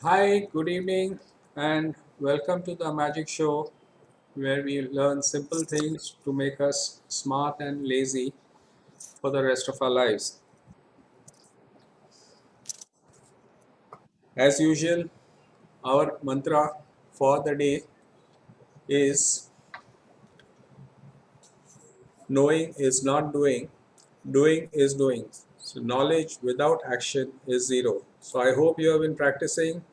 Hi, good evening, and welcome to the Magic Show, where we learn simple things to make us smart and lazy for the rest of our lives. As usual, our mantra for the day is knowing is not doing, doing is doing. So, knowledge without action is zero. So, I hope you have been practicing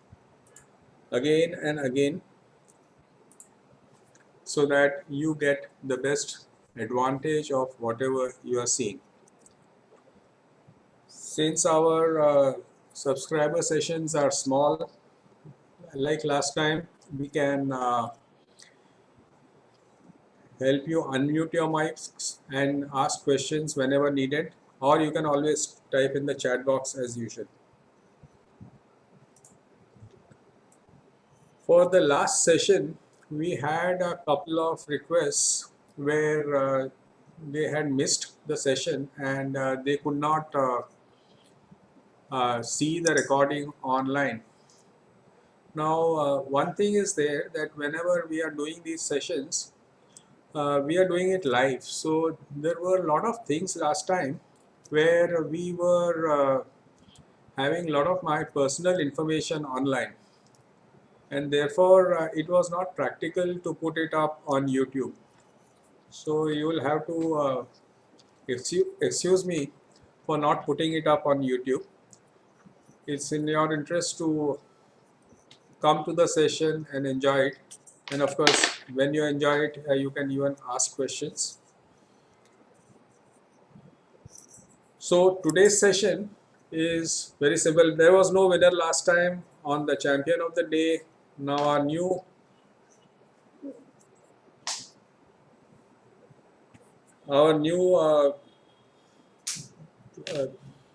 again and again so that you get the best advantage of whatever you are seeing. Since our subscriber sessions are small, like last time, we can help you unmute your mics and ask questions whenever needed, or you can always type in the chat box as usual. For the last session, we had a couple of requests where they had missed the session and they could not see the recording online. Now, one thing is there that whenever we are doing these sessions, we are doing it live. So there were a lot of things last time where we were having a lot of my personal information online, and therefore it was not practical to put it up on YouTube. So you will have to excuse me for not putting it up on YouTube. It's in your interest to come to the session and enjoy it. And of course, when you enjoy it, you can even ask questions. So today's session is very simple. There was no winner last time on the champion of the day. Now our new uh,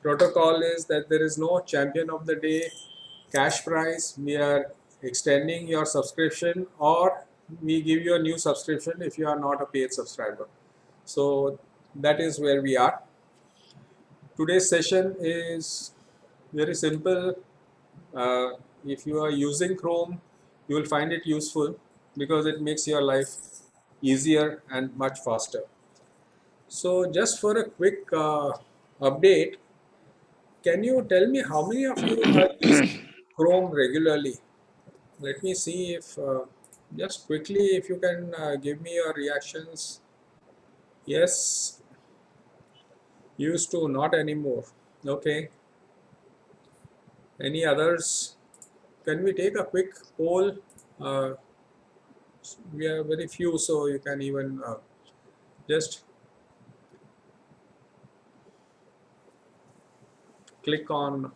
protocol is that there is no champion of the day cash prize. We are extending your subscription, or we give you a new subscription if you are not a paid subscriber. So that is where we are. Today's session is very simple. Uh, if you are using Chrome, you will find it useful because it makes your life easier and much faster. So just for a quick update, can you tell me how many of you are using Chrome regularly? Let me see if just quickly if you can give me your reactions. Yes, used to, not anymore. Okay. Any others? Can we take a quick poll? Uh, we are very few, so you can even just click on.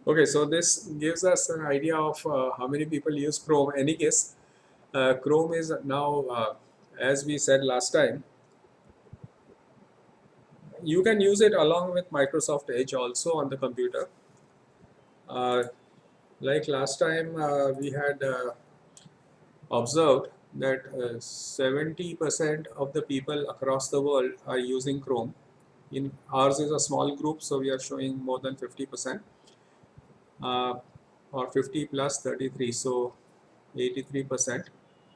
Okay, so this gives us an idea of how many people use Chrome. Any case, Chrome is now, as we said last time, you can use it along with Microsoft Edge also on the computer. Uh, like last time, we had observed that 70% of the people across the world are using Chrome. In ours is a small group, so we are showing more than 50%, uh, or 50 plus 33, so 83%.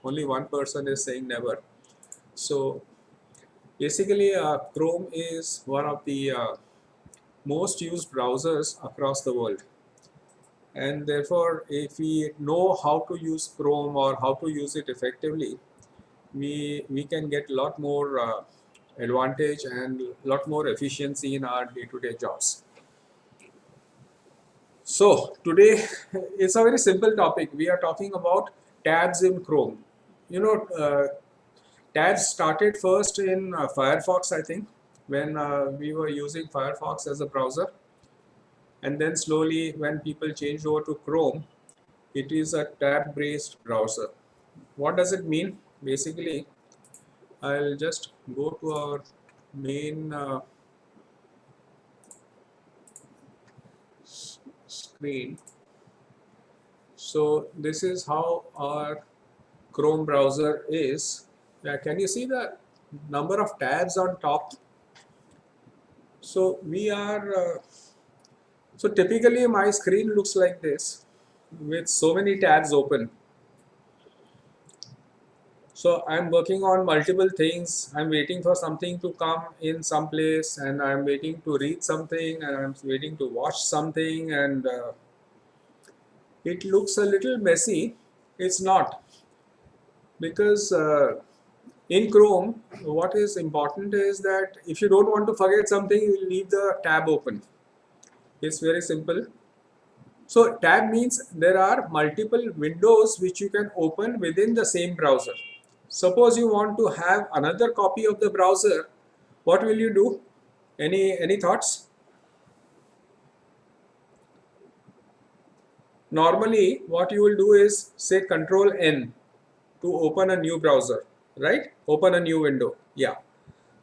Only one person is saying never. So basically, Chrome is one of the most used browsers across the world. and therefore if we know how to use Chrome or how to use it effectively, we can get a lot more advantage and a lot more efficiency in our day-to-day jobs. So today it's a very simple topic. We are talking about tabs in Chrome. You know, tabs started first in Firefox, I think, when we were using Firefox as a browser, and then slowly when people changed over to Chrome, it is a tab-based browser. What does it mean? Basically, I'll just go to our main screen. So this is how our Chrome browser is. Can you see the number of tabs on top? So we are, so typically my screen looks like this with so many tabs open. So I'm working on multiple things. I'm waiting for something to come in some place, and I'm waiting to read something, and I'm waiting to watch something, and it looks a little messy. It's not, because in Chrome, what is important is that if you don't want to forget something, you leave the tab open. It's very simple. So tab means there are multiple windows which you can open within the same browser. Suppose you want to have another copy of the browser, what will you do? Any thoughts? Normally, what you will do is say Control N to open a new browser, right? Open a new window. Yeah.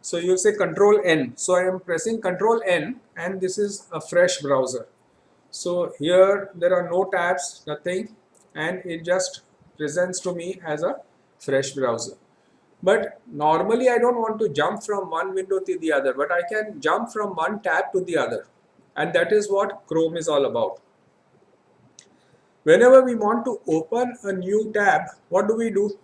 So you say Control N. So I am pressing Control N, and this is a fresh browser. So here there are no tabs, nothing, and it just presents to me as a fresh browser. But normally I don't want to jump from one window to the other, but I can jump from one tab to the other. And that is what Chrome is all about. Whenever we want to open a new tab, what do?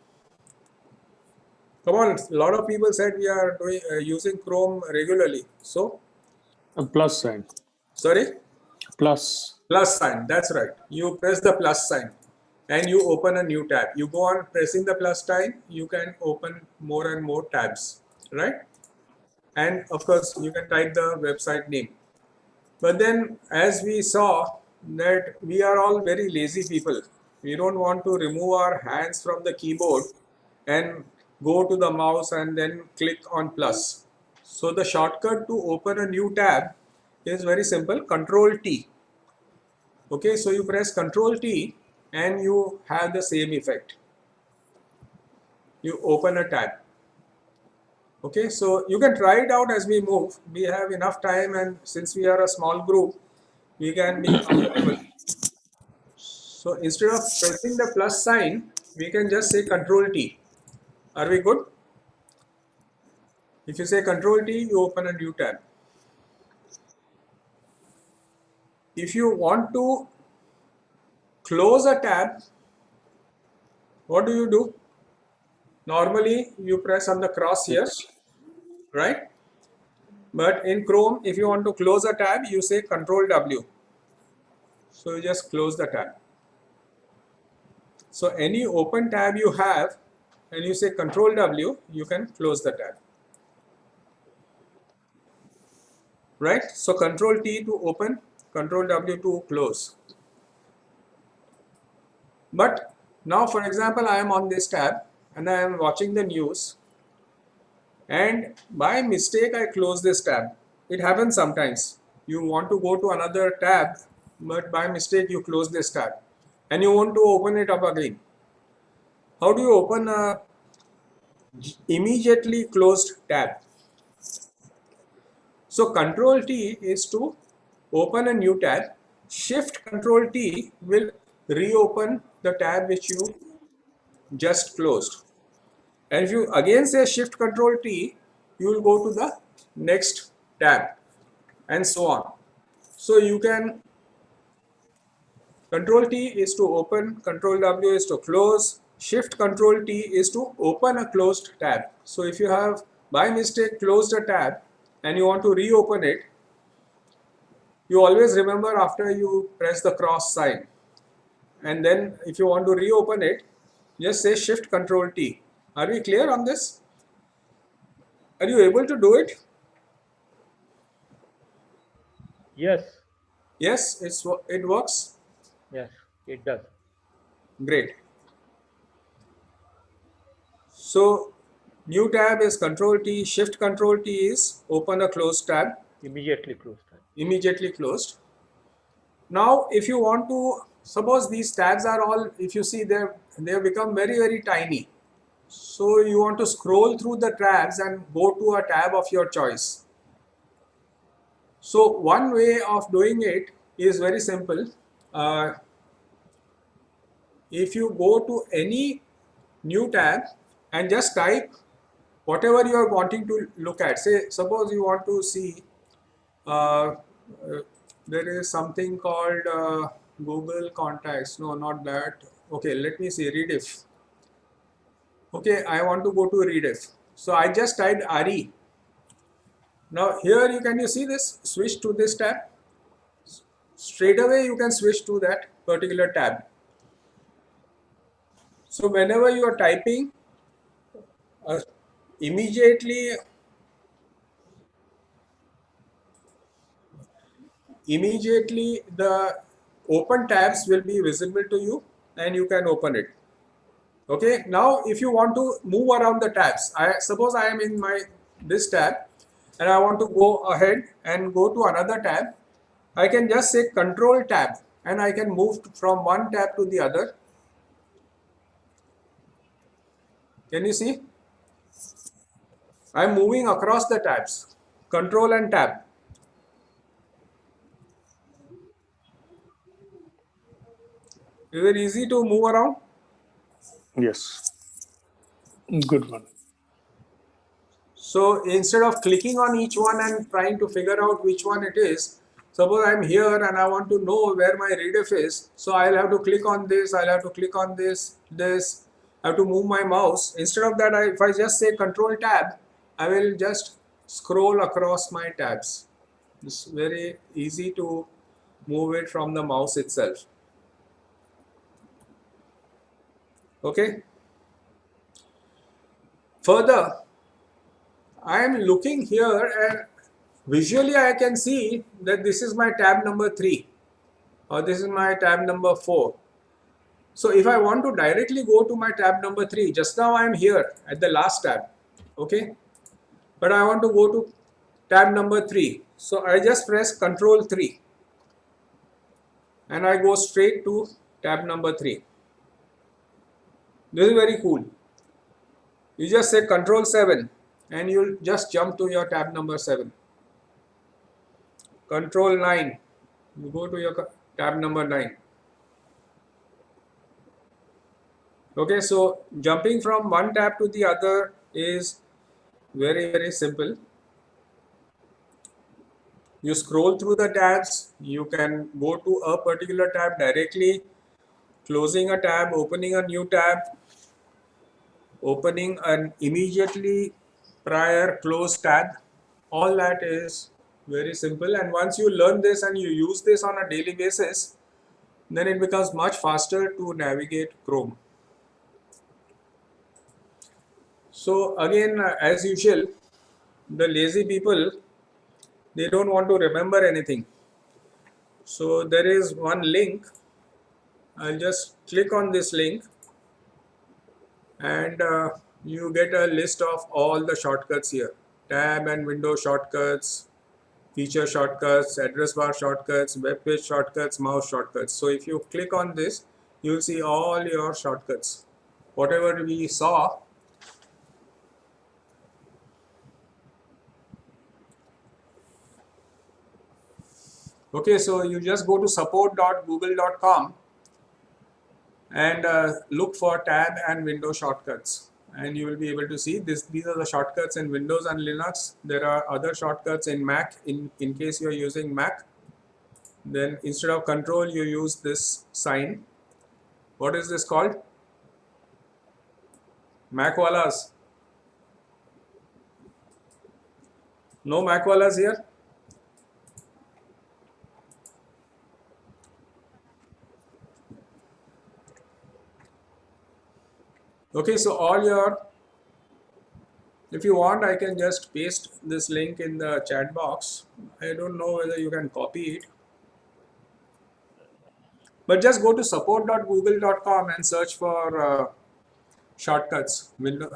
Come on, a lot of people said we are using Chrome regularly. So, A plus sign. sorry? Plus. Plus sign, that's right. You press the plus sign and you open a new tab. You go on pressing the plus sign, you can open more and more tabs, right? And of course, you can type the website name. But then, as we saw, that we are all very lazy people. We don't want to remove our hands from the keyboard and go to the mouse and then click on plus. So the shortcut to open a new tab is very simple, Control T. Okay, so you press Control T and you have the same effect. You open a tab. Okay, so you can try it out as we move. We have enough time, and since we are a small group, we can be comfortable. So instead of pressing the plus sign, we can just say Control T. Are we good? If you say Control T, you open a new tab. If you want to close a tab, what do? Normally, you press on the cross here, right? But in Chrome, if you want to close a tab, you say Control W. So you just close the tab. So any open tab you have, and you say Control W, you can close the tab. Right? So Control T to open, Control W to close. But now, for example, I am on this tab and I am watching the news, and by mistake I close this tab. It happens sometimes. You want to go to another tab, but by mistake you close this tab and you want to open it up again. How do you open a immediately closed tab? So Control T is to open a new tab. Shift Control T will reopen the tab which you just closed. And if you again say Shift Control T, you will go to the next tab and so on. So you can, Control T is to open, Control W is to close, Shift Control T is to open a closed tab. So if you have by mistake closed a tab and you want to reopen it, you always remember after you press the cross sign. and then if you want to reopen it, just say Shift Control T. Are we clear on this? Are you able to do it? Yes, Yes, it works. yes, it does. Great. So new tab is Control T, Shift Control T is open a closed tab, Immediately close that. immediately closed. Now if you want to, suppose these tabs are all, if you see they have become very tiny. So you want to scroll through the tabs and go to a tab of your choice. So one way of doing it is very simple. If you go to any new tab and just type whatever you are wanting to look at, say suppose you want to see uh, there is something called Google Contacts. No, not that. Okay, let me see Rediff. Okay, I want to go to Rediff. So I just typed RE. Now here you see this, switch to this tab. Straight away you can switch to that particular tab. So whenever you are typing, uh, immediately the open tabs will be visible to you and you can open it. Okay, now if you want to move around the tabs, suppose I am in this tab and I want to go ahead and go to another tab. I can just say Control Tab and I can move from one tab to the other. Can you see? I'm moving across the tabs, Control and Tab. Is it easy to move around? Yes. Good one. So instead of clicking on each one and trying to figure out which one it is, suppose I'm here and I want to know where my Rediff is. So I'll have to click on this, I'll have to click on this, I have to move my mouse. Instead of that, if I just say Control Tab, I will just scroll across my tabs. It's very easy to move it from the mouse itself. Okay. Further, I am looking here and visually I can see that this is my tab number 3 or this is my tab number 4. So if I want to directly go to my tab number 3, just now I am here at the last tab, okay, but I want to go to tab number 3. So I just press Control 3 and I go straight to tab number 3. This is very cool. You just say Control 7 and you'll just jump to your tab number 7. Control 9, you go to your tab number 9. Okay, so jumping from one tab to the other is very simple. You scroll through the tabs, you can go to a particular tab directly, closing a tab, opening a new tab, opening an immediately prior closed tab. All that is very simple, and once you learn this and you use this on a daily basis, then it becomes much faster to navigate Chrome. So again, as usual, the lazy people, they don't want to remember anything. So there is one link. I'll just click on this link and you get a list of all the shortcuts here. Tab and window shortcuts, feature shortcuts, address bar shortcuts, web page shortcuts, mouse shortcuts. So if you click on this, you'll see all your shortcuts. Whatever we saw, okay, so you just go to support.google.com and look for tab and window shortcuts, and you will be able to see this. These are the shortcuts in Windows and Linux. There are other shortcuts in Mac in case you are using Mac. Then instead of control, you use this sign. What is this called? Macwalas. No Macwalas here? Okay, so all your, if you want, I can just paste this link in the chat box. I don't know whether you can copy it, but just go to support.google.com and search for shortcuts, window,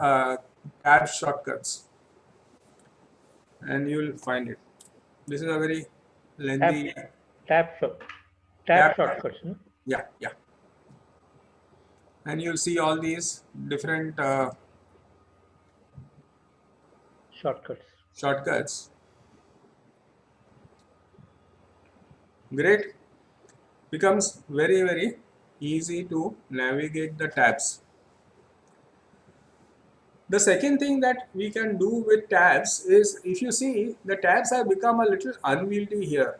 tab shortcuts, and you'll find it. This is a very Tab, lengthy tab, tab tab. shortcuts, no? Yeah, yeah. And you'll see all these different Shortcuts. shortcuts. Great. Becomes very, very easy to navigate the tabs. The second thing that we can do with tabs is, if you see, the tabs have become a little unwieldy here.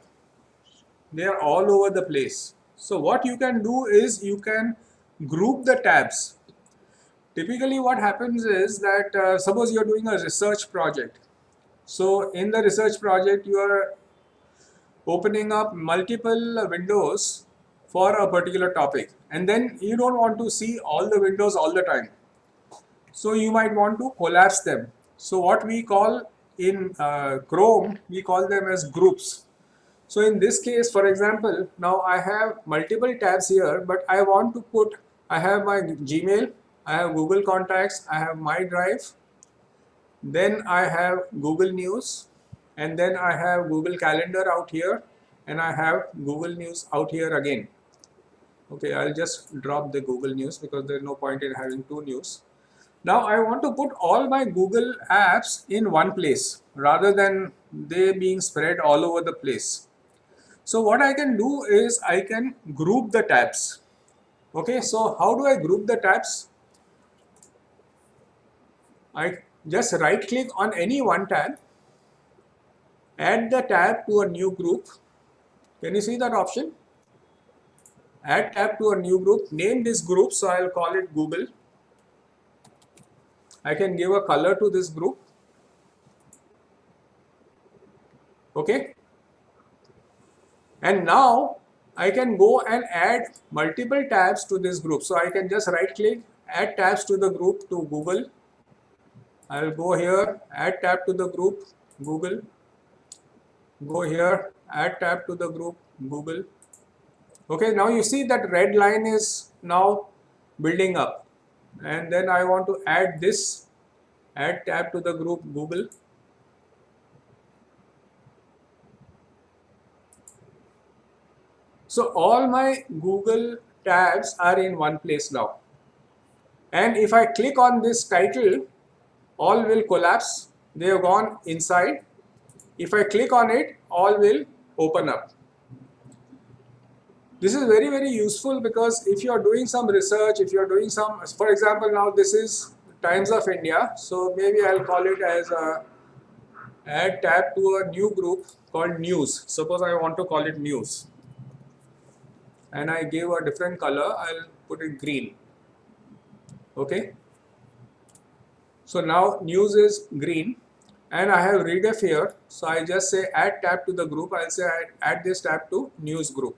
They are all over the place. So what you can do is you can group the tabs. Typically what happens is that suppose you are doing a research project. So in the research project you are opening up multiple windows for a particular topic, and then you don't want to see all the windows all the time. So you might want to collapse them. So what we call in Chrome, we call them as groups. So in this case, for example, now I have multiple tabs here, but I want to put, I have my Gmail, I have Google Contacts, I have My Drive, then I have Google News, and then I have Google Calendar out here, and I have Google News out here again. Okay, I'll just drop the Google News because there's no point in having two news. Now I want to put all my Google apps in one place rather than they being spread all over the place. So what I can do is I can group the tabs. Okay, so how do I group the tabs? I just right click on any one tab, add the tab to a new group. Can you see that option? Add tab to a new group, name this group, so I'll call it Google. I can give a color to this group. Okay. And now I can go and add multiple tabs to this group. So I can just right click, add tabs to the group to Google. I'll go here, add tab to the group, Google. Go here, add tab to the group, Google. Okay, now you see that red line is now building up. And then I want to add this, add tab to the group, Google. So all my Google tabs are in one place now. And if I click on this title, all will collapse. They have gone inside. If I click on it, all will open up. This is very, very useful because if you are doing some research, if you are doing some, for example, now this is Times of India. So maybe I'll call it as a add tab to a new group called News. Suppose I want to call it News. And I give a different color, I'll put it green. Okay. So now news is green and I have rediff here. So I just say add tab to the group. I'll say add this tab to news group.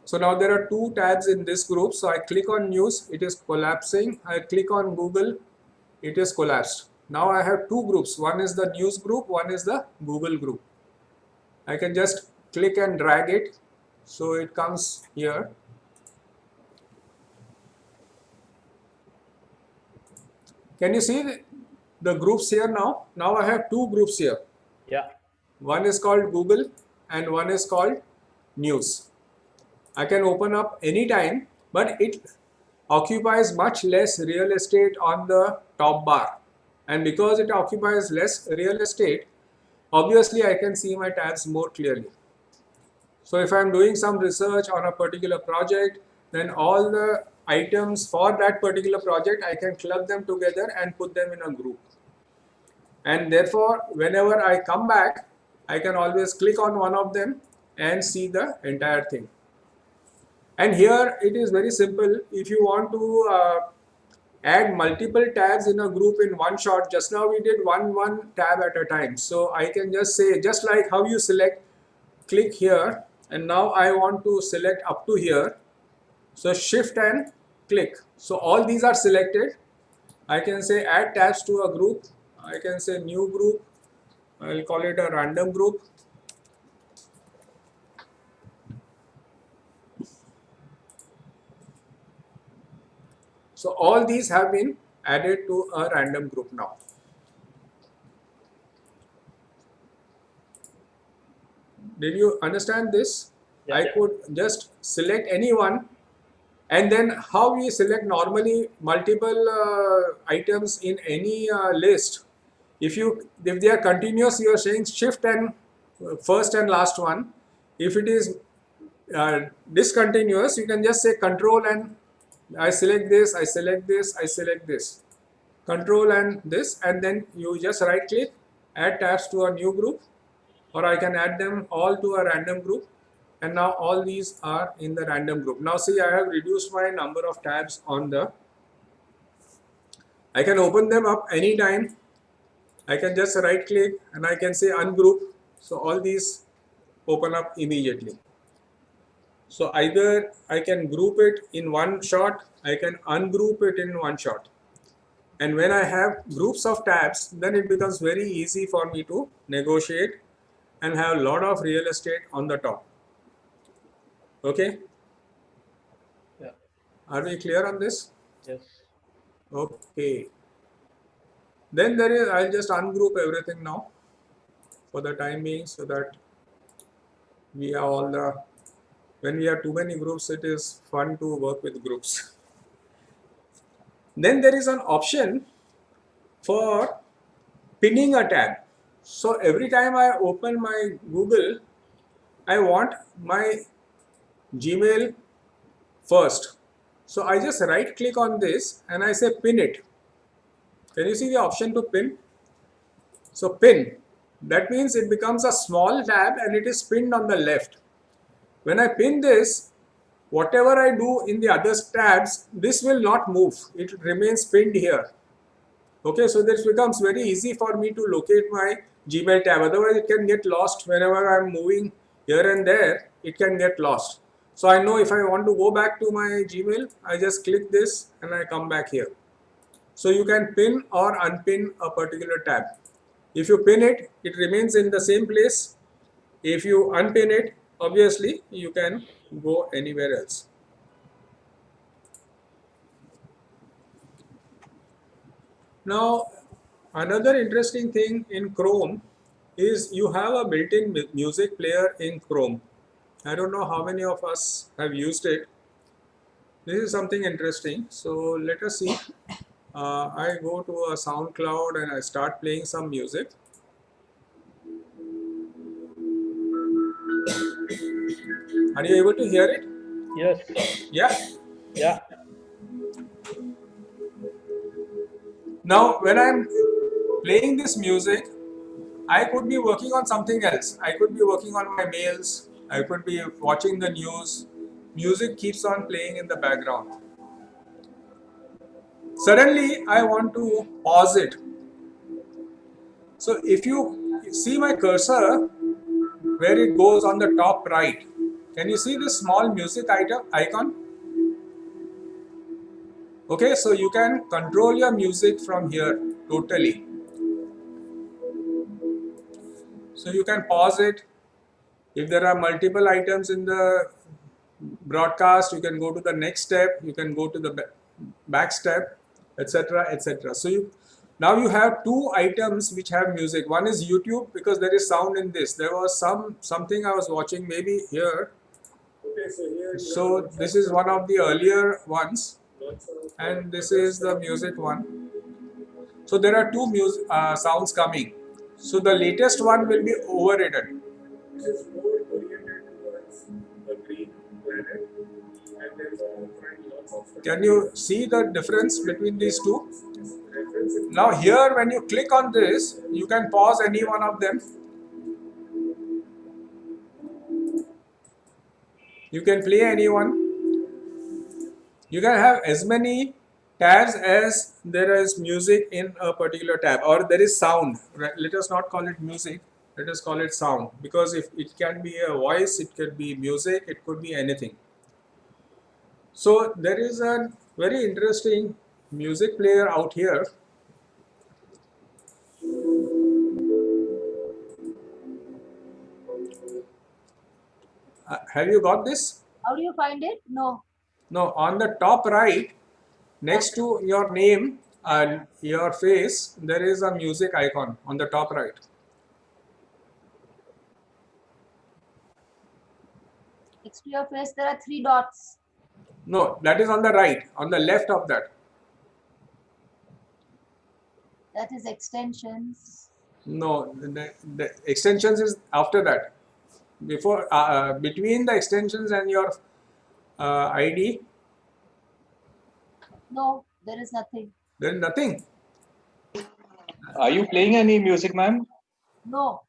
So now there are two tabs in this group. So I click on news, it is collapsing. I click on Google, it is collapsed. Now I have two groups. One is the news group, one is the Google group. I can just click and drag it. So it comes here. Can you see the groups here now? Now I have two groups here. Yeah. One is called Google and one is called News. I can open up anytime, but it occupies much less real estate on the top bar. And because it occupies less real estate, obviously I can see my tabs more clearly. So if I'm doing some research on a particular project, then all the items for that particular project, I can club them together and put them in a group. And therefore, whenever I come back, I can always click on one of them and see the entire thing. And here it is very simple. If you want to add multiple tabs in a group in one shot, just now we did one tab at a time. So I can just say, just like how you select, click here, and now I want to select up to here. So shift and click. So all these are selected. I can say add tabs to a group. I can say new group. I'll call it a random group. So all these have been added to a random group now. Did you understand this? Yeah. I could just select anyone, and then how we select normally multiple items in any list. If they are continuous, you are saying shift and first and last one. If it is discontinuous, you can just say control and I select this, I select this, I select this. Control and this, and then you just right click, add tabs to a new group, or I can add them all to a random group, and now all these are in the random group. Now see, I have reduced my number of tabs on the, I can open them up anytime. I can just right click and I can say ungroup. So all these open up immediately. So either I can group it in one shot, I can ungroup it in one shot. And when I have groups of tabs, then it becomes very easy for me to negotiate and have a lot of real estate on the top. Okay? Yeah. Are we clear on this? Yes. Okay. Then there is, I'll just ungroup everything now for the time being, so that we have all the, when we have too many groups, it is fun to work with groups. Then there is an option for pinning a tab. So every time I open my Google, I want my Gmail first. So I just right click on this and I say pin it. Can you see the option to pin? So pin, that means it becomes a small tab and it is pinned on the left. When I pin this, whatever I do in the other tabs, this will not move. It remains pinned here. Okay, so this becomes very easy for me to locate my Gmail tab. Otherwise, it can get lost whenever I'm moving here and there. It can get lost. So I know if I want to go back to my Gmail, I just click this and I come back here. So you can pin or unpin a particular tab. If you pin it, it remains in the same place. If you unpin it, obviously you can go anywhere else. Now, another interesting thing in Chrome is you have a built-in music player in Chrome. I don't know how many of us have used it. This is something interesting. So let us see. I go to a SoundCloud and I start playing some music. Are you able to hear it? Yes. Yeah. Yeah. Now, when I'm playing this music, I could be working on something else. I could be working on my mails. I could be watching the news. Music keeps on playing in the background. Suddenly, I want to pause it. So if you see my cursor, where it goes on the top right, can you see this small music icon? Okay, so you can control your music from here totally. So you can pause it. If there are multiple items in the broadcast, you can go to the next step, you can go to the back step, etc., etc. So now you have two items which have music. One is YouTube, because there is sound in this. There was something I was watching, maybe here. Okay, so this is one of the earlier ones, and this is the music one. So there are two sounds coming. So the latest one will be overrated. This is more oriented towards the green planet, and there is lots of. Can you see the difference between these two? Now here, when you click on this, you can pause any one of them. You can play anyone. You can have as many tabs as there is music in a particular tab, or there is sound. Let us not call it music. Let us call it sound, because if it can be a voice, it could be music, it could be anything. So there is a very interesting music player out here. Have you got this? How do you find it? No. No, on the top right, next to your name and your face, there is a music icon on the top right. Next to your face, there are 3 dots. No, that is on the right, on the left of that. That is extensions. No, the extensions is after that. Before, between the extensions and your ID, No, there is nothing. there is nothing. Are you playing any music, ma'am? No.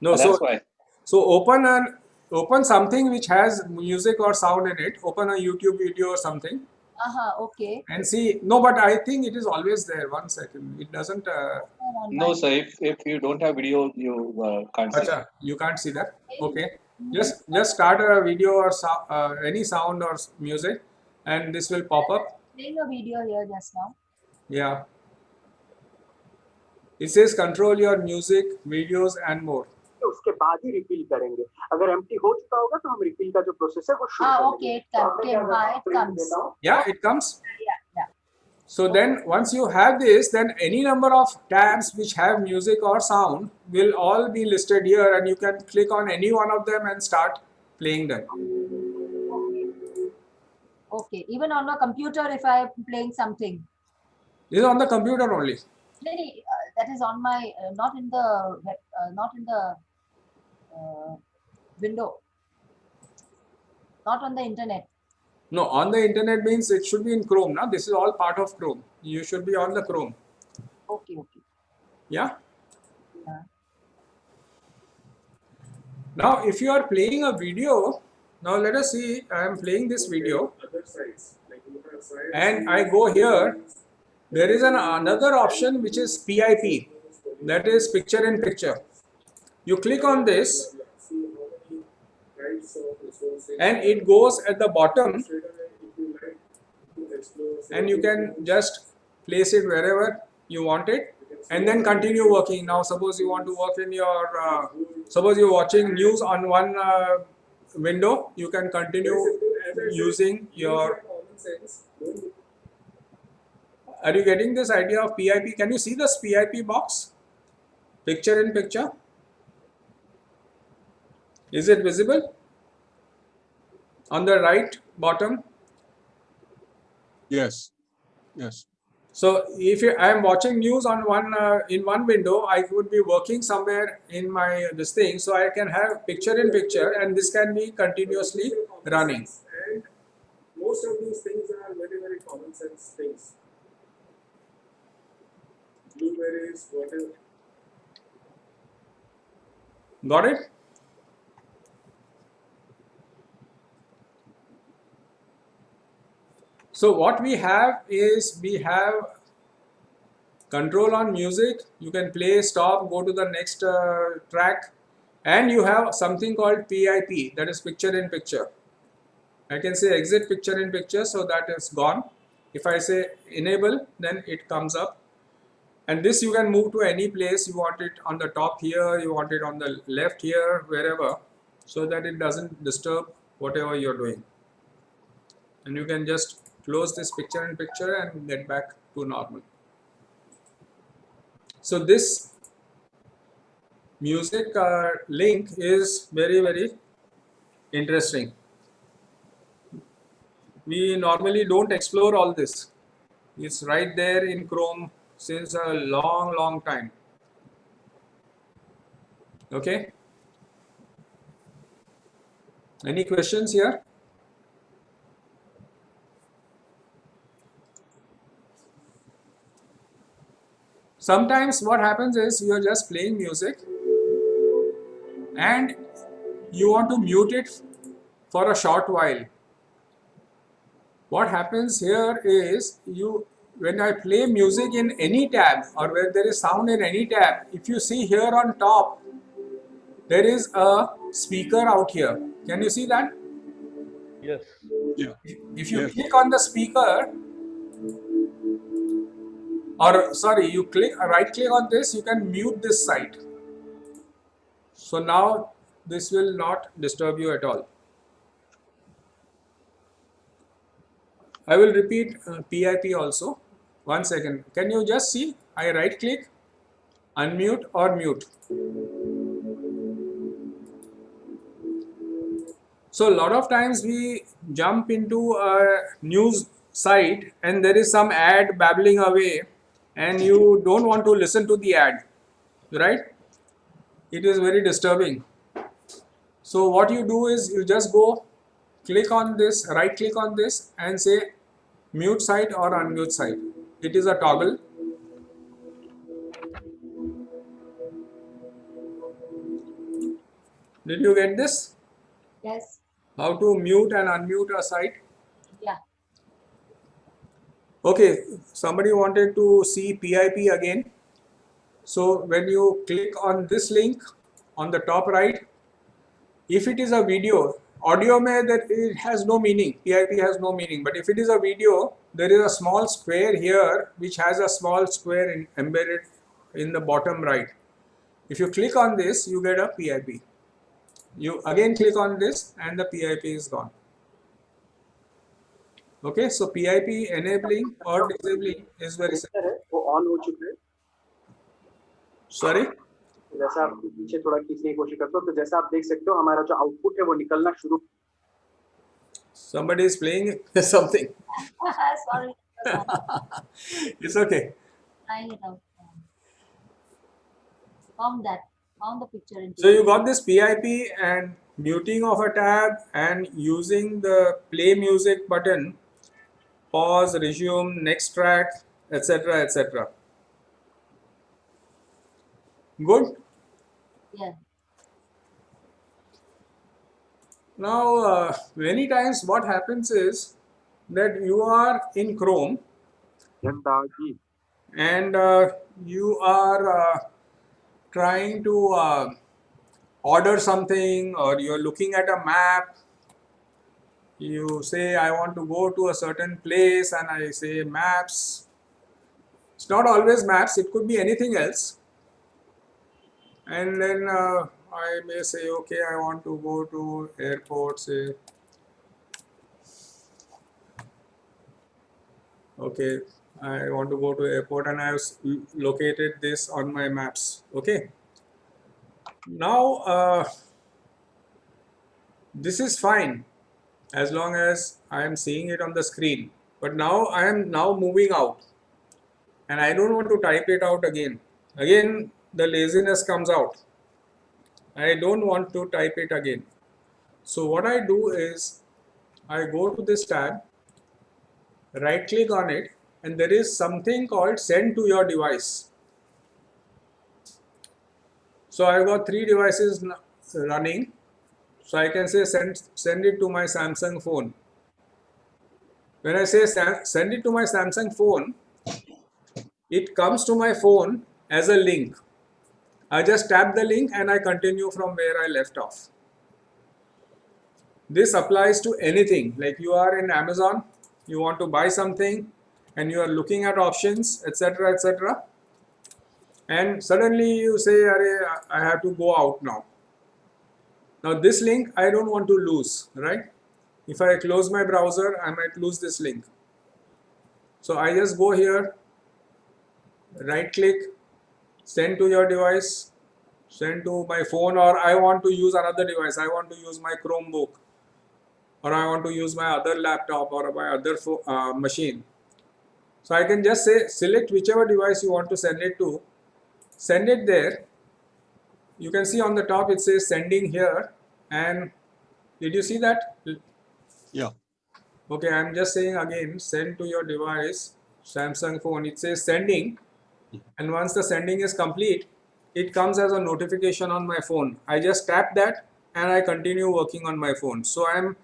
No, That's why. so open something which has music or sound in it. Open a YouTube video or something Okay. and see. No, but I think it is always there. 1 second. It doesn't. No, sir. If you don't have video, you can't see. Acha, you can't see that. Okay. Just start a video or any sound or music, and this will pop up. Playing a video here just now. Yeah. It says control your music, videos and more. उसके बाद ही refill करेंगे अगर empty हो चुका होगा तो हम refill का जो प्रोसेस है वो शुरू करेंगे Okay, it comes. Yeah, it comes. Yeah. So then once you have this, then any number of tabs which have music or sound will all be listed here, and you can click on any one of them and start playing them. Okay. Even on a computer, if I am playing something. This is on the computer only. That is on my, not in the window. Not on the internet. No, on the internet means it should be in Chrome. Now this is all part of Chrome. You should be on the Chrome. Okay. Yeah. Yeah. Now, if you are playing a video, now let us see. I am playing this video, and I go here. There is another option which is PIP, that is picture in picture. You click on this, and it goes at the bottom, and you can just place it wherever you want it, and then continue working. Now, suppose you want to work in your, suppose you're watching news on one window, you can continue using your. Are you getting this idea of PIP? Can you see this PIP box? Picture in picture. Is it visible? On the right bottom. Yes. So if I am watching news on in one window, I would be working somewhere in my this thing, so I can have picture in picture, and this can be continuously running. And most of these things are very, very common sense things. Blueberries, whatever. Got it? So what we have is we have control on music. You can play, stop, go to the next track, and you have something called PIP, that is picture in picture. I can say exit picture in picture, so that is gone. If I say enable, then it comes up. And this you can move to any place. You want it on the top here, you want it on the left here, wherever, so that it doesn't disturb whatever you're doing. And you can just close this picture in picture and get back to normal. So this music link is very, very interesting. We normally don't explore all this. It's right there in Chrome since a long time. Okay. Any questions here? Sometimes what happens is you are just playing music and you want to mute it for a short while. What happens here is when I play music in any tab or where there is sound in any tab, if you see here on top, there is a speaker out here. Can you see that? Yes. Yeah. If you Yes. click on the speaker, or sorry, you right click on this, you can mute this site. So now this will not disturb you at all. I will repeat PIP also. 1 second. Can you just see? I right click, unmute or mute. So a lot of times we jump into a news site and there is some ad babbling away and you don't want to listen to the ad, right? It is very disturbing. So what you do is you just go click on this, right click on this and say mute site or unmute site. It is a toggle. Did you get this? Yes. How to mute and unmute a site? Yeah. Okay, somebody wanted to see PIP again. So when you click on this link on the top right, if it is a video, audio may that it has no meaning, PIP has no meaning, but if it is a video, there is a small square here which has a small square embedded in the bottom right. If you click on this, you get a PIP. You again click on this and the PIP is gone. Okay, so PIP enabling or disabling is very simple. है वो on हो चुका है. Sorry? जैसा आप पीछे थोड़ा खींचने की कोशिश करते हो तो जैसा आप देख सकते हो हमारा जो आउटपुट है वो निकलना शुरू. Somebody is playing something. Sorry. It's okay. Trying it out. Found the picture. So you got this PIP and muting of a tab and using the play music button, pause, resume, next track, etc. etc. Good. Yeah. Now, many times what happens is that you are in Chrome and you are trying to order something, or you're looking at a map. You say, I want to go to a certain place, and I say maps. It's not always maps, it could be anything else. And then I may say, okay, I want to go to airport, say. Okay, I want to go to airport and I have located this on my maps. Okay. Now, this is fine as long as I am seeing it on the screen. But now I am now moving out and I don't want to type it out again. Again, the laziness comes out. I don't want to type it again. So what I do is I go to this tab, right click on it, and there is something called send to your device. So I've got 3 devices running. So I can say send it to my Samsung phone. When I say send it to my Samsung phone, it comes to my phone as a link. I just tap the link and I continue from where I left off. This applies to anything, like you are in Amazon, you want to buy something and you are looking at options, etc., etc. And suddenly you say, I have to go out now. Now this link I don't want to lose, right? If I close my browser, I might lose this link. So I just go here, right click, send to your device, send to my phone, or I want to use another device. I want to use my Chromebook, or I want to use my other laptop or my other machine. So I can just say select whichever device you want to send it to, send it there. You can see on the top it says sending here, and did you see that? Yeah. Okay, I'm just saying again, send to your device, Samsung phone. It says sending, and once the sending is complete, it comes as a notification on my phone. I just tap that and I continue working on my phone. So I'm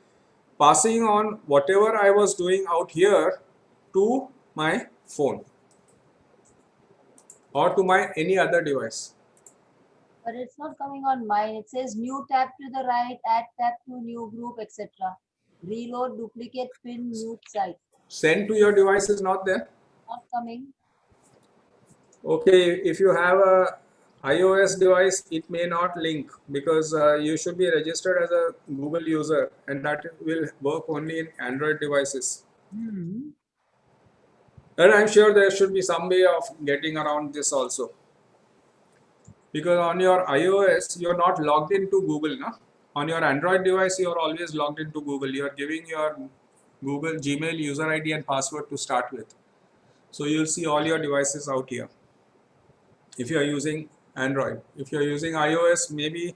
passing on whatever I was doing out here to my phone or to my any other device. But it's not coming on mine. It says new tab to the right, add tab to new group, etc. Reload, duplicate, pin, mute site. Send to your device is not there. Not coming. Okay, if you have a iOS device, it may not link because you should be registered as a Google user, and that will work only in Android devices. Hmm. And I'm sure there should be some way of getting around this also. Because on your iOS, you're not logged into Google, no? On your Android device, you're always logged into Google. You're giving your Google Gmail user ID and password to start with. So you'll see all your devices out here. If you're using Android, if you're using iOS, maybe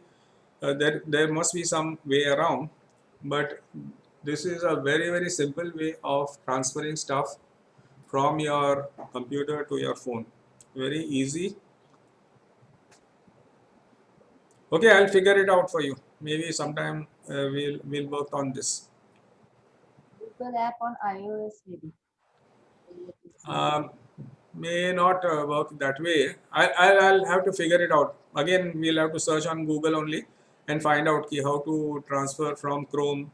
there must be some way around, but this is a very simple way of transferring stuff from your computer to your phone. Very easy. Okay, I'll figure it out for you. Maybe sometime we'll work on this. Google app on iOS maybe. May not work that way. I'll have to figure it out. Again, we'll have to search on Google only and find out how to transfer from Chrome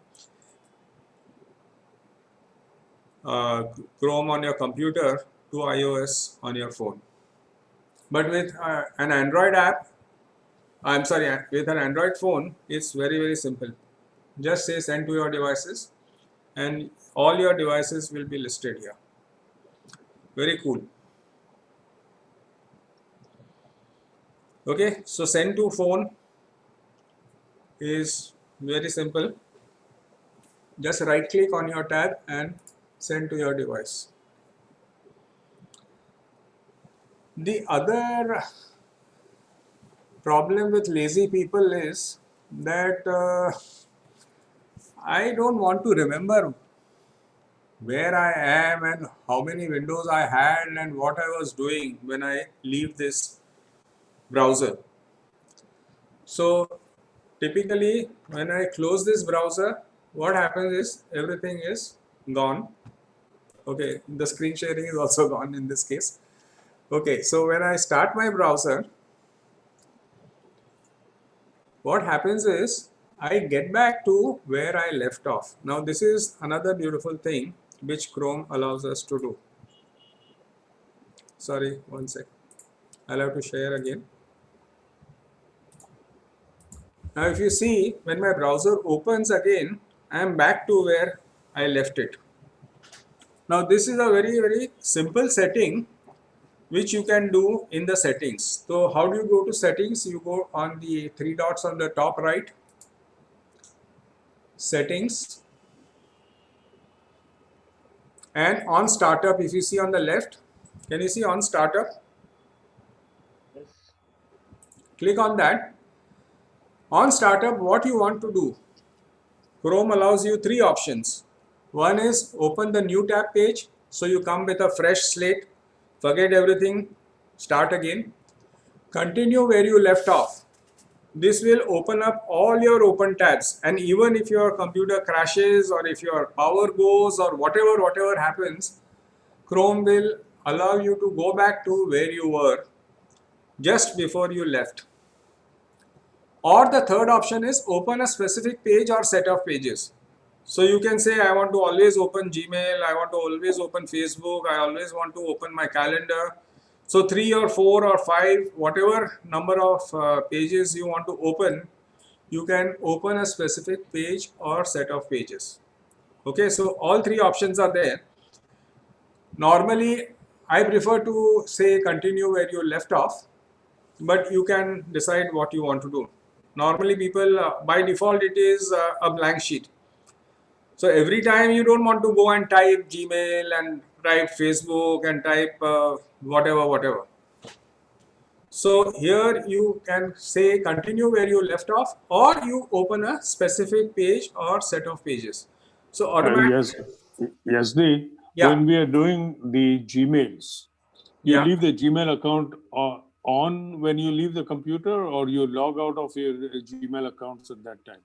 on your computer to iOS on your phone. But with an Android app, with an Android phone, it's very simple. Just say send to your devices, and all your devices will be listed here. Very cool. Okay, so send to phone is very simple. Just right click on your tab and send to your device. The other problem with lazy people is that I don't want to remember where I am and how many windows I had and what I was doing when I leave this browser. So typically when I close this browser, what happens is everything is gone. Okay, the screen sharing is also gone in this case. Okay, so when I start my browser, what happens is I get back to where I left off. Now this is another beautiful thing which Chrome allows us to do. Sorry, one sec. I'll have to share again. Now if you see, when my browser opens again, I am back to where I left it. Now this is a very simple setting which you can do in the settings. So how do you go to settings? You go on the three dots on the top right, settings, and on startup. If you see on the left, can you see on startup? Yes. Click on that. On startup, what you want to do? Chrome allows you three options. One is open the new tab page, so you come with a fresh slate, forget everything, start again. Continue where you left off. This will open up all your open tabs, and even if your computer crashes or if your power goes or whatever happens, Chrome will allow you to go back to where you were just before you left. Or the third option is open a specific page or set of pages. So you can say, I want to always open Gmail, I want to always open Facebook, I always want to open my calendar. So 3 or 4 or 5, whatever number of pages you want to open, you can open a specific page or set of pages. Okay, so all three options are there. Normally, I prefer to say continue where you left off, but you can decide what you want to do. Normally people, by default, it is a blank sheet. So every time you don't want to go and type Gmail and type Facebook and type whatever. So here you can say continue where you left off, or you open a specific page or set of pages. So automatically, Yes, Yeah. when we are doing the Gmails, you Yeah. leave the Gmail account on when you leave the computer, or you log out of your Gmail accounts at that time?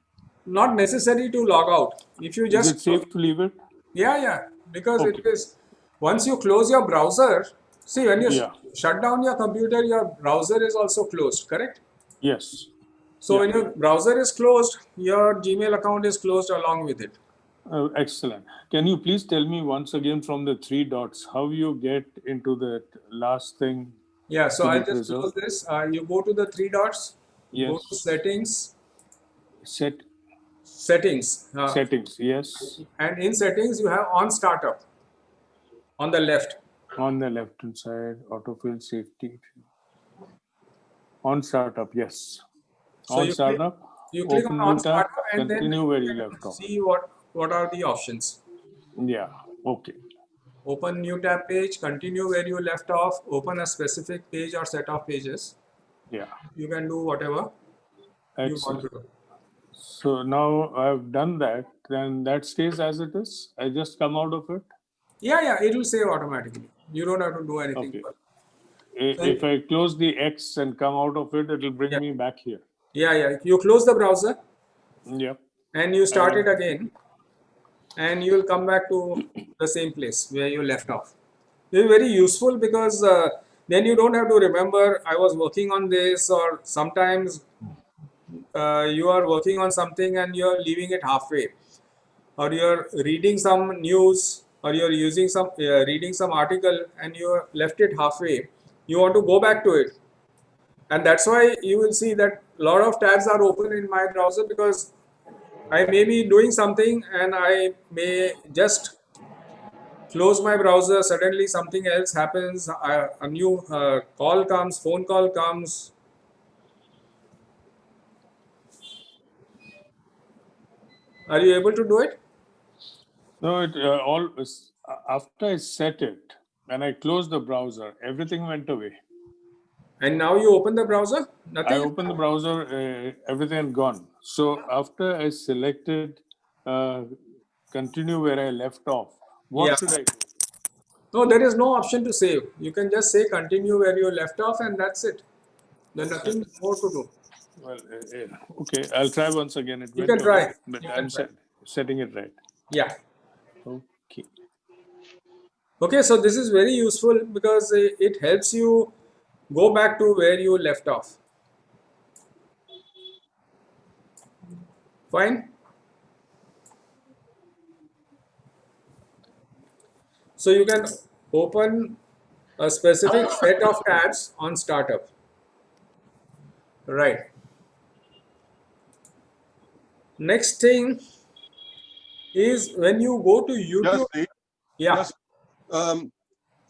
Not necessary to log out. If you Is just it safe to leave it? Yeah, because it Okay. is, once you close your browser, see, when you Yeah. shut down your computer, your browser is also closed, correct? Yes. So Yeah. when your browser is closed, your Gmail account is closed along with it. Excellent. Can you please tell me once again from the three dots how you get into that last thing Yeah, so to be I'll just close preserved. this. You go to the three dots, go Yes. to settings, Settings. Yes. and in settings you have on startup on the left. On the left hand side, autofill safety. On startup, yes. So On you startup, click open on new tab, startup and then continue where you you left can off. see what are the options. Yeah, okay. Open new tab page, continue where you left off, open a specific page or set of pages. Yeah, You can do whatever you want excellent. to do. So now I've done that, then that stays as it is. I just come out of it. Yeah, it will save automatically. You don't have to do anything. Okay. further. If I close the X and come out of it, it'll bring Yeah. me back here. Yeah. You close the browser Yep. and you start it again, and you will come back to the same place where you left off. It's very useful because then you don't have to remember I was working on this, or sometimes you are working on something and you're leaving it halfway, or you're reading some news, or you're using some reading some article and you left it halfway. You want to go back to it, and that's why you will see that a lot of tabs are open in my browser, because I may be doing something and I may just close my browser, suddenly something else happens, a new call comes, phone call comes. Are you able to do it? No, it after I set it, when I closed the browser, everything went away. And now you open the browser, I nothing. opened the browser, everything had gone. So after I selected continue where I left off, what Yeah. should I do? No, there is no option to save. You can just say continue where you left off, and that's it. There's nothing more to do. Well, okay, I'll try once again. It You went can try. away, but You can I'm try. setting it right. Yeah. Okay. Okay, so this is very useful because it helps you go back to where you left off. Fine. So you can open a specific set of tabs on startup. Right. Next thing is when you go to YouTube. Just, Yeah. just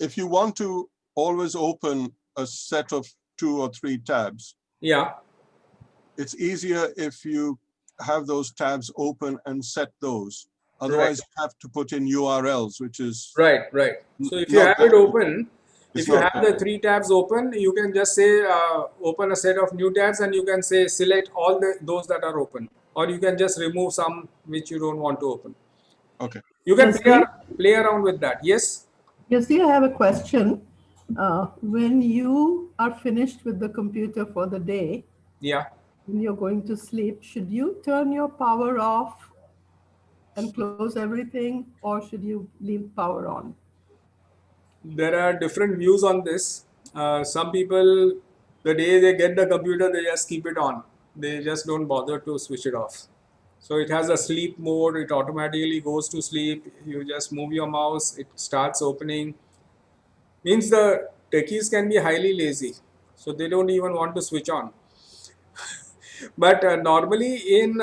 if you want to always open a set of 2 or 3 tabs, Yeah. it's easier if you have those tabs open and set those. Otherwise, you have to put in URLs, which is Right. So if you not have it better. open, It's if you not have the 3 tabs open, you can just say open a set of new tabs, and you can say select all those that are open, or you can just remove some which you don't want to open. okay. You can Yes, play around with that. Yes. Yes, I have a question. When you are finished with the computer for the day, Yeah. when you're going to sleep, should you turn your power off and close everything, or should you leave power on? There are different views on this. Some people, the day they get the computer, they just keep it on. They just don't bother to switch it off. So it has a sleep mode. It automatically goes to sleep. You just move your mouse, it starts opening. Means the techies can be highly lazy, so they don't even want to switch on. But normally in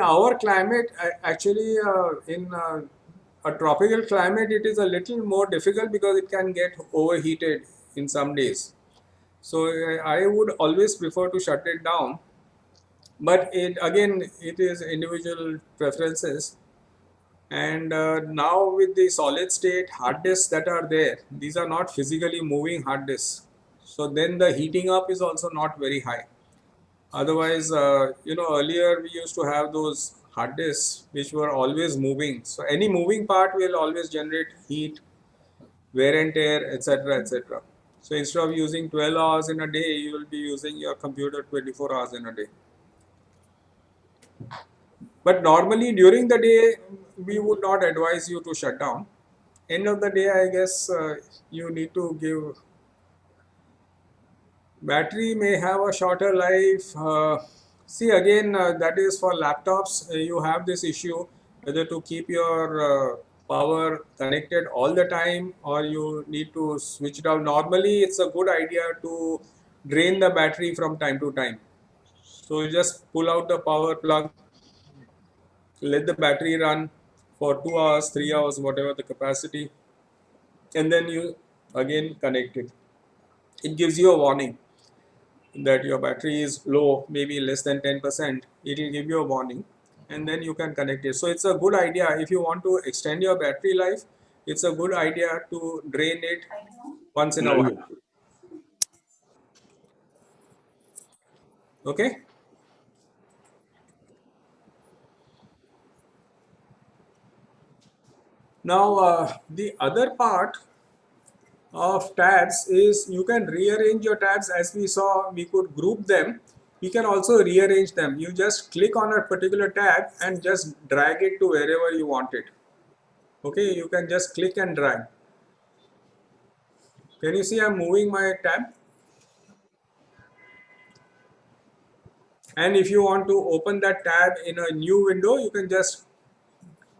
our climate, actually in a tropical climate, it is a little more difficult because it can get overheated in some days. So I would always prefer to shut it down. But it is individual preferences. And now with the solid state hard disks that are there, these are not physically moving hard disks. So then the heating up is also not very high. Otherwise, earlier we used to have those hard disks which were always moving. So any moving part will always generate heat, wear and tear, etc., etc. So instead of using 12 hours in a day, you will be using your computer 24 hours in a day. But normally during the day, we would not advise you to shut down. End of the day, I guess you need to give. Battery may have a shorter life. See again, that is for laptops. You have this issue whether to keep your power connected all the time, or you need to switch it off. Normally, it's a good idea to drain the battery from time to time. So you just pull out the power plug, let the battery run for 2 hours, 3 hours, whatever the capacity, and then you again connect it. It gives you a warning that your battery is low, maybe less than 10%. It will give you a warning, and then you can connect it. So it's a good idea if you want to extend your battery life. It's a good idea to drain it once in a while. Okay. Now the other part of tabs is you can rearrange your tabs. As we saw, we could group them. We can also rearrange them. You just click on a particular tab and just drag it to wherever you want it. Okay, you can just click and drag. Can you see I'm moving my tab? And if you want to open that tab in a new window, you can just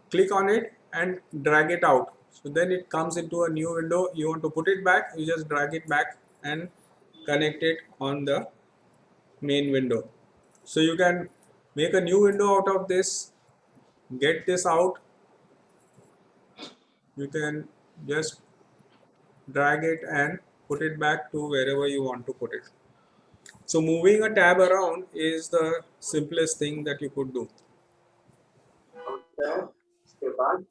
click on it and drag it out. So then it comes into a new window. You want to put it back, you just drag it back and connect it on the main window. So you can make a new window out of this, get this out. You can just drag it and put it back to wherever you want to put it. So moving a tab around is the simplest thing that you could do. Okay. उसके बाद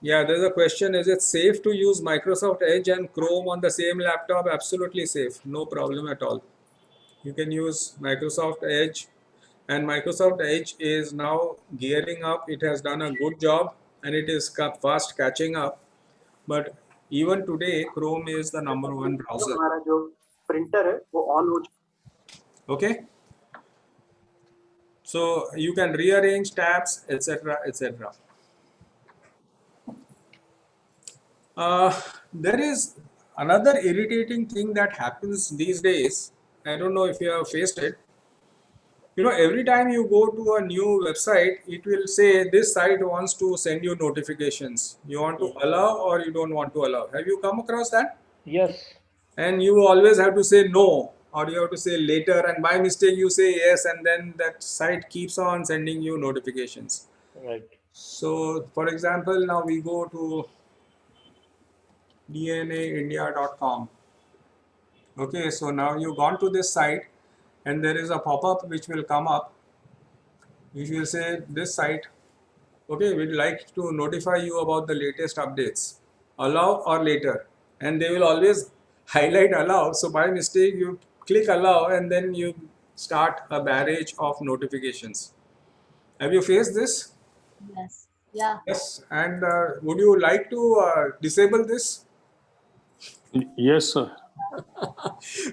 Yeah, there's a question, is it safe to use Microsoft Edge and Chrome on the same laptop? Absolutely safe, no problem at all. You can use Microsoft Edge, and Microsoft Edge is now gearing up. It has done a good job and it is fast catching up. But even today, Chrome is the #1 browser. हमारा जो printer है वो on हो Okay. So you can rearrange tabs, etc., etc. There is another irritating thing that happens these days. I don't know if you have faced it. You know, every time you go to a new website, it will say this site wants to send you notifications. You want to allow or you don't want to allow. Have you come across that? Yes. And you always have to say no, or you have to say later, and by mistake you say yes, and then that site keeps on sending you notifications. Right. So for example, now we go to dnaindia.com. Okay, so now you've gone to this site and there is a pop-up which will come up, which will say this site, okay, we'd like to notify you about the latest updates, allow or later, and they will always highlight allow. So by mistake you click allow and then you start a barrage of notifications. Have you faced this? Yes. Yeah. Yes. And would you like to disable this? Yes, sir.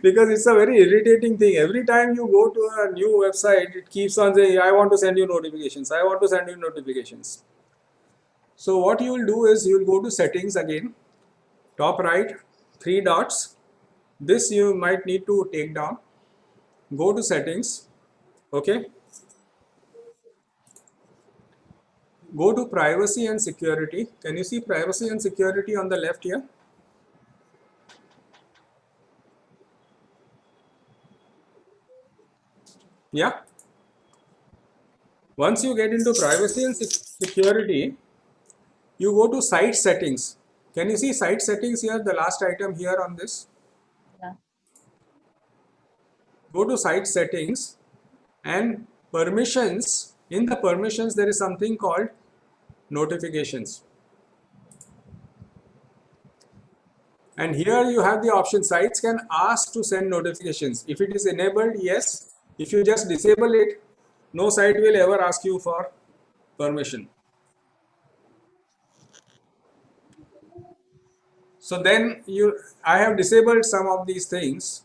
Because it's a very irritating thing. Every time you go to a new website, it keeps on saying, I want to send you notifications. I want to send you notifications. So what you will do is you will go to settings again, top right, 3 dots. This you might need to take down. Go to settings. Okay. Go to privacy and security. Can you see privacy and security on the left here? Yeah. Once you get into privacy and security, you go to site settings. Can you see site settings here, the last item here on this? Yeah. Go to site settings and permissions. In the permissions, there is something called notifications. And here you have the option, sites can ask to send notifications. If it is enabled, yes. If you just disable it, no site will ever ask you for permission. So then I have disabled some of these things,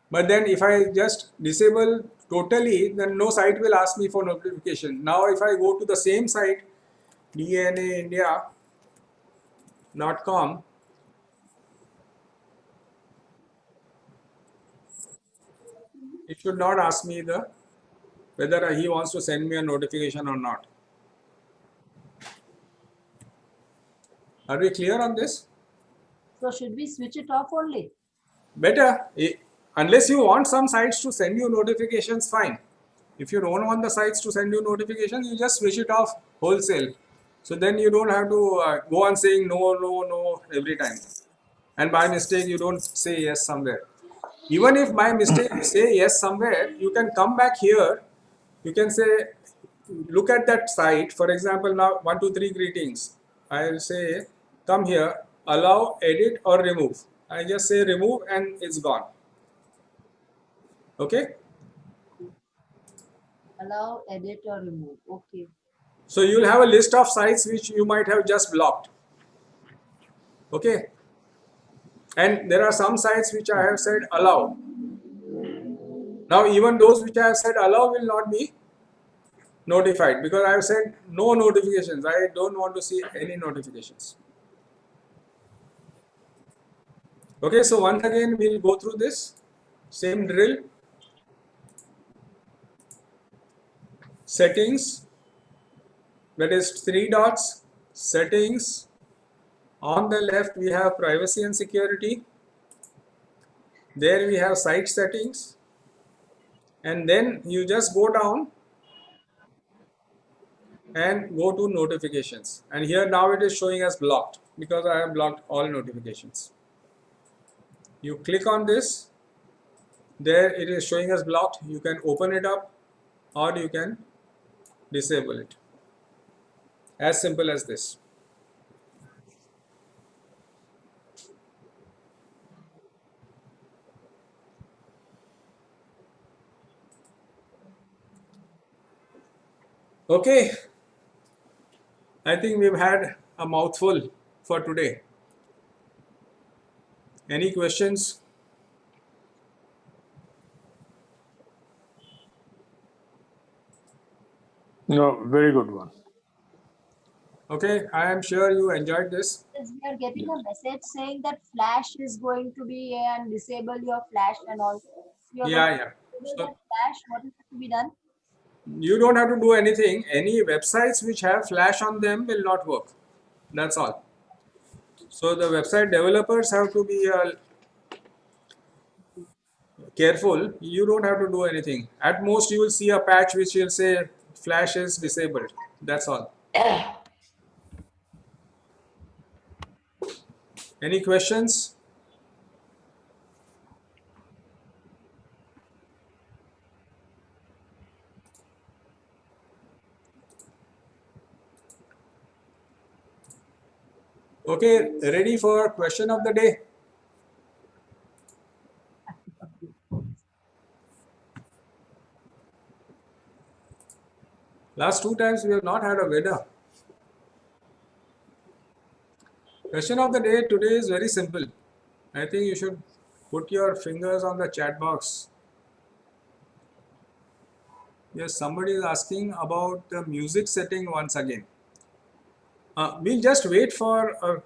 but then if I just disable totally, then no site will ask me for notification. Now if I go to the same site, dnaindia.com, it should not ask me whether he wants to send me a notification or not. Are we clear on this? So should we switch it off only? Better. Unless you want some sites to send you notifications, fine. If you don't want the sites to send you notifications, you just switch it off wholesale. So then you don't have to go on saying no, no, no every time. And by mistake, you don't say yes somewhere. Even if by mistake you say yes somewhere, you can come back here. You can say, look at that site. For example, now 1, 2, 3 greetings. I'll say, come here, allow, edit or remove. I just say remove and it's gone. Okay. Allow, edit or remove. Okay. So you'll have a list of sites which you might have just blocked. Okay. And there are some sites which I have said allow. Now even those which I have said allow will not be notified because I have said no notifications. I don't want to see any notifications. Okay, so once again we'll go through this same drill. Settings, that is 3 dots, settings. On the left we have privacy and security. There we have site settings. And then you just go down and go to notifications. And here now it is showing as blocked because I have blocked all notifications. You click on this. There it is showing as blocked. You can open it up or you can disable it. As simple as this. Okay, I think we've had a mouthful for today. Any questions? No, very good one. Okay, I am sure you enjoyed this. Yes, we are getting a message saying that Flash is going to be and disable your Flash and all. You are Yeah, going yeah. to disable So that Flash. What is to be done? you don't have to do anything. Any websites which have Flash on them will not work. That's all. So the website developers have to be careful. You don't have to do anything. At most, you will see a patch which will say Flash is disabled. That's all. Any questions? Okay, ready for question of the day? Last 2 times we have not had a winner. Question of the day today is very simple. I think you should put your fingers on the chat box. Yes, somebody is asking about the music setting once again. We'll just wait for a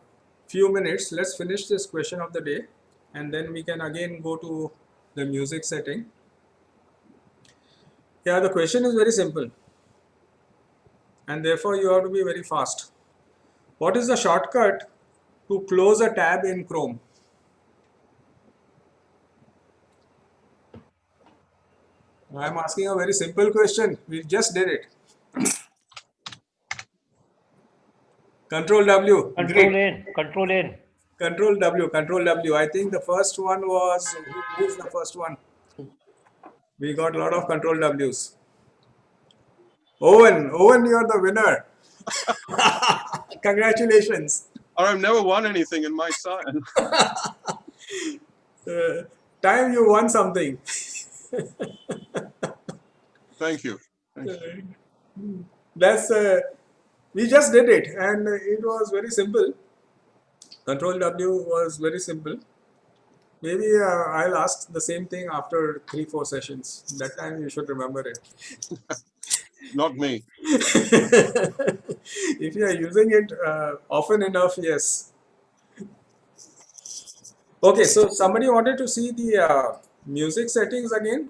few minutes. Let's finish this question of the day and then we can again go to the music setting. Yeah, the question is very simple and therefore you have to be very fast. What is the shortcut to close a tab in Chrome? I'm asking a very simple question. We just did it. Control W. Control Great. N. Control N. Control W. Control W. I think the first one was, who is the first one? We got a lot of Control Ws. Owen, you're the winner. Congratulations. I've never won anything in my side. Time you won something. Thank you. Thank you. That's we just did it and it was very simple. Control W was very simple. Maybe I'll ask the same thing after 3-4 sessions. That time you should remember it. Not me. If you are using it often enough, yes. Okay, so somebody wanted to see the music settings again.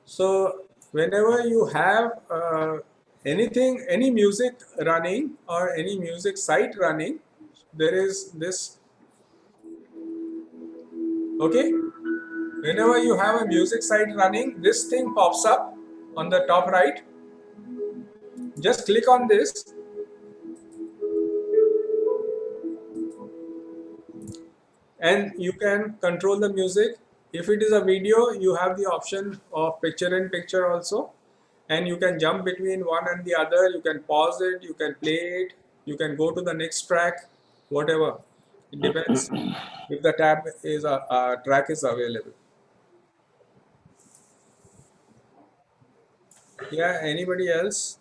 So whenever you have any music running or any music site running, there is this. Okay, whenever you have a music site running, this thing pops up on the top right. Just click on this. And you can control the music. If it is a video, you have the option of picture in picture also, and you can jump between one and the other. You can pause it, you can play it, you can go to the next track, whatever. It depends if the tab is a track is available. Yeah, anybody else?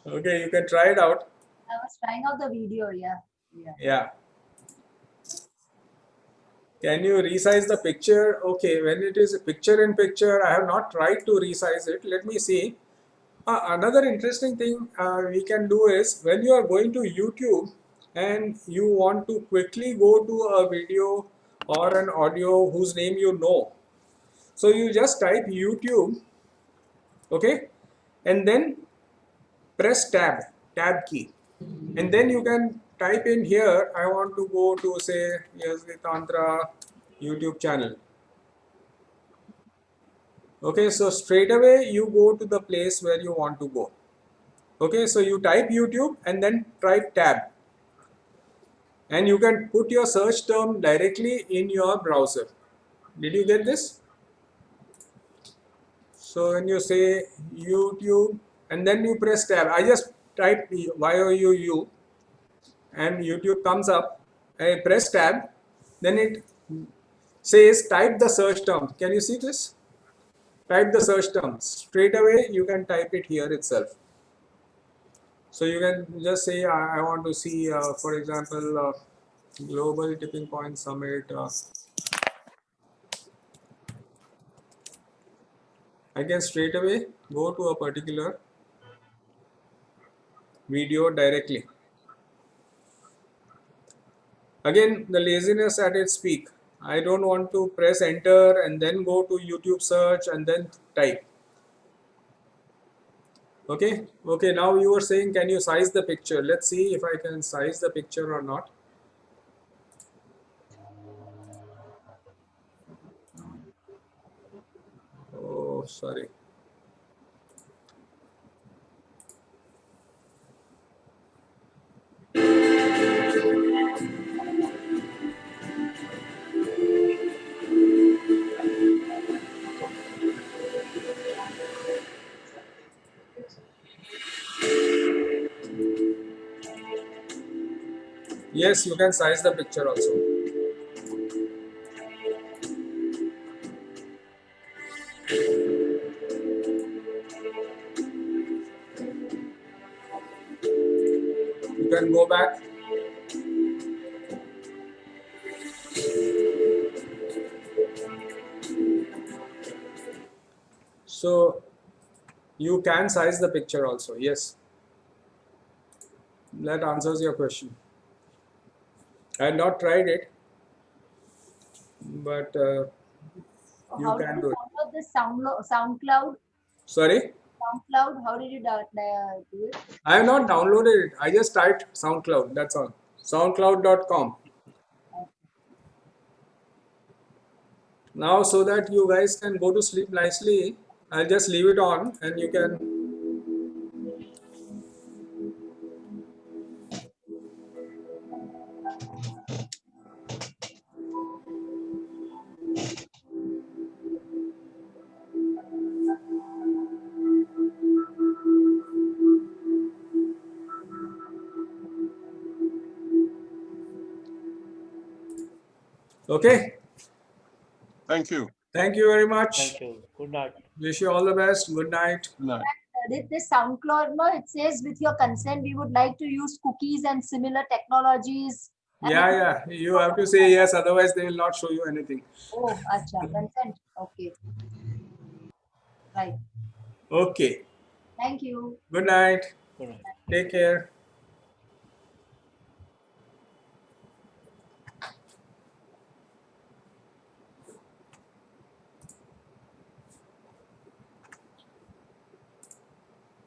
Okay, you can try it out. I was trying out the video, yeah. Yeah. Can you resize the picture? Okay, when it is picture in picture, I have not tried to resize it. Let me see. Another interesting thing we can do is when you are going to YouTube and you want to quickly go to a video or an audio whose name you know. So you just type YouTube, okay, and then press tab key. And then you can type in here, I want to go to say, here's the Tantra YouTube channel. Okay, so straight away you go to the place where you want to go. Okay, so you type YouTube and then type tab. And you can put your search term directly in your browser. Did you get this? So when you say YouTube and then you press tab, I just type YOUU and YouTube comes up. I press tab, then it says type the search term. Can you see this? Type the search term. Straight away you can type it here itself. So you can just say I want to see, for example, Global Tipping Point Summit. I can straight away go to a particular video directly. Again, the laziness at its peak. I don't want to press enter and then go to YouTube search and then type. Okay, now you were saying, can you size the picture? Let's see if I can size the picture or not. Oh, sorry. Yes, you can size the picture also. You can go back. So you can size the picture also. Yes. That answers your question. I had not tried it, but you How can did do you it. download this SoundCloud? Sorry? SoundCloud, how did you do it? I have not downloaded it. I just typed SoundCloud. That's all. SoundCloud.com. Now, so that you guys can go to sleep nicely, I'll just leave it on and you can. Okay. Thank you. Thank you very much. Thank you. Good night. Wish you all the best. Good night. Good night. This SoundCloud, no, it says with your consent, we would like to use cookies and similar technologies. And Yeah. You have to say yes, otherwise they will not show you anything. Oh, acha, consent. Okay. Right. Okay. Thank you. Good night. Good night. Take care.